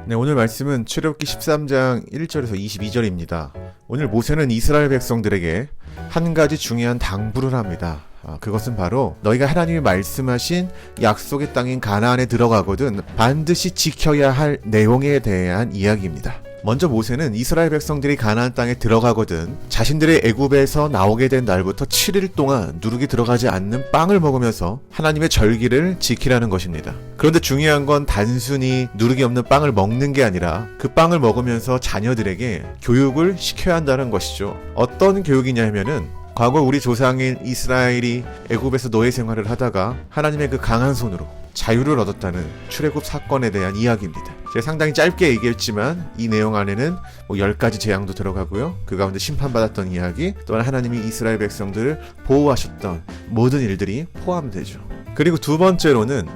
네, 오늘 말씀은 출애굽기 13장 1절에서 22절입니다. 오늘 모세는 이스라엘 백성들에게 한 가지 중요한 당부를 합니다. 그것은 바로 너희가 하나님이 말씀하신 약속의 땅인 가나안에 들어가거든 반드시 지켜야 할 내용에 대한 이야기입니다. 먼저 모세는 이스라엘 백성들이 가나안 땅에 들어가거든 자신들의 애굽에서 나오게 된 날부터 7일 동안 누룩이 들어가지 않는 빵을 먹으면서 하나님의 절기를 지키라는 것입니다. 그런데 중요한 건 단순히 누룩이 없는 빵을 먹는 게 아니라 그 빵을 먹으면서 자녀들에게 교육을 시켜야 한다는 것이죠. 어떤 교육이냐 하면은 과거 우리 조상인 이스라엘이 애굽에서 노예 생활을 하다가 하나님의 그 강한 손으로 자유를 얻었다는 출애굽 사건에 대한 이야기입니다. 제가 상당히 짧게 얘기했지만 이 내용 안에는 10가지 재앙도 들어가고요. 그 가운데 심판받았던 이야기, 또한 하나님이 이스라엘 백성들을 보호하셨던 모든 일들이 포함되죠. 그리고 두 번째로는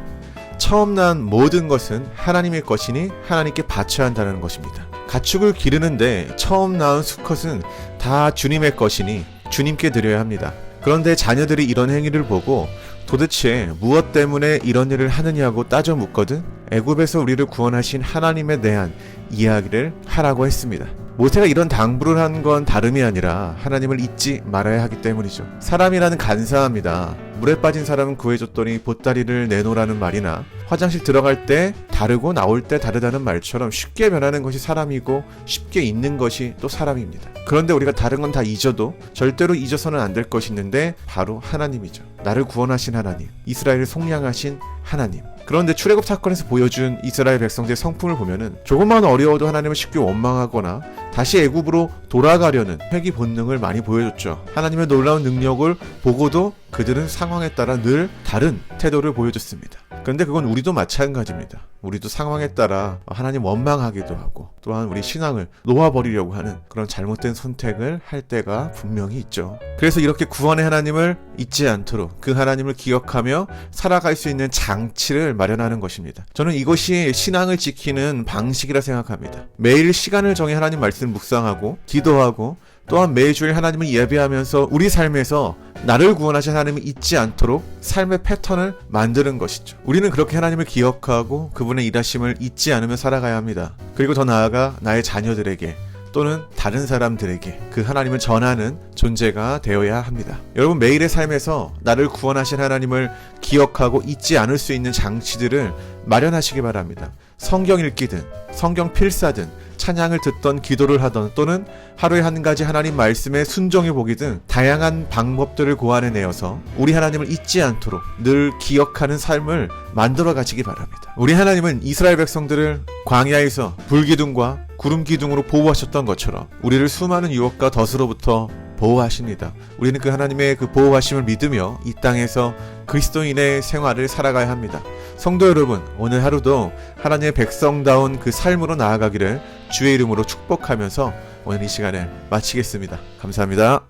처음 난 모든 것은 하나님의 것이니 하나님께 바쳐야 한다는 것입니다. 가축을 기르는데 처음 낳은 수컷은 다 주님의 것이니 주님께 드려야 합니다. 그런데 자녀들이 이런 행위를 보고 도대체 무엇 때문에 이런 일을 하느냐고 따져 묻거든 애굽에서 우리를 구원하신 하나님에 대한 이야기를 하라고 했습니다. 모세가 이런 당부를 한 건 다름이 아니라 하나님을 잊지 말아야 하기 때문이죠. 사람이라는 간사합니다. 물에 빠진 사람은 구해줬더니 보따리를 내놓으라는 말이나 화장실 들어갈 때 다르고 나올 때 다르다는 말처럼 쉽게 변하는 것이 사람이고 쉽게 잊는 것이 또 사람입니다. 그런데 우리가 다른 건 다 잊어도 절대로 잊어서는 안 될 것이 있는데 바로 하나님이죠. 나를 구원하신 하나님, 이스라엘을 속량하신 하나님. 그런데 출애굽 사건에서 보여준 이스라엘 백성들의 성품을 보면은 조금만 어려워도 하나님을 쉽게 원망하거나 다시 애굽으로 돌아가려는 회귀 본능을 많이 보여줬죠. 하나님의 놀라운 능력을 보고도 그들은 상황에 따라 늘 다른 태도를 보여줬습니다. 그런데 그건 우리도 마찬가지입니다. 우리도 상황에 따라 하나님 원망하기도 하고 또한 우리 신앙을 놓아버리려고 하는 그런 잘못된 선택을 할 때가 분명히 있죠. 그래서 이렇게 구원의 하나님을 잊지 않도록 그 하나님을 기억하며 살아갈 수 있는 장치를 마련하는 것입니다. 저는 이것이 신앙을 지키는 방식이라 생각합니다. 매일 시간을 정해 하나님 말씀을 묵상하고 기도하고 또한 매주일 하나님을 예배하면서 우리 삶에서 나를 구원하신 하나님을 잊지 않도록 삶의 패턴을 만드는 것이죠. 우리는 그렇게 하나님을 기억하고 그분의 일하심을 잊지 않으며 살아가야 합니다. 그리고 더 나아가 나의 자녀들에게 또는 다른 사람들에게 그 하나님을 전하는 존재가 되어야 합니다. 여러분 매일의 삶에서 나를 구원하신 하나님을 기억하고 잊지 않을 수 있는 장치들을 마련하시기 바랍니다. 성경 읽기든 성경 필사든 찬양을 듣던 기도를 하던 또는 하루에 한 가지 하나님 말씀에 순종해 보기 등 다양한 방법들을 고안해내어서 우리 하나님을 잊지 않도록 늘 기억하는 삶을 만들어 가시기 바랍니다. 우리 하나님은 이스라엘 백성들을 광야에서 불기둥과 구름기둥으로 보호하셨던 것처럼 우리를 수많은 유혹과 덫으로부터 보호하십니다. 우리는 그 하나님의 그 보호하심을 믿으며 이 땅에서 그리스도인의 생활을 살아가야 합니다. 성도 여러분, 오늘 하루도 하나님의 백성다운 그 삶으로 나아가기를 주의 이름으로 축복하면서 오늘 이 시간을 마치겠습니다. 감사합니다.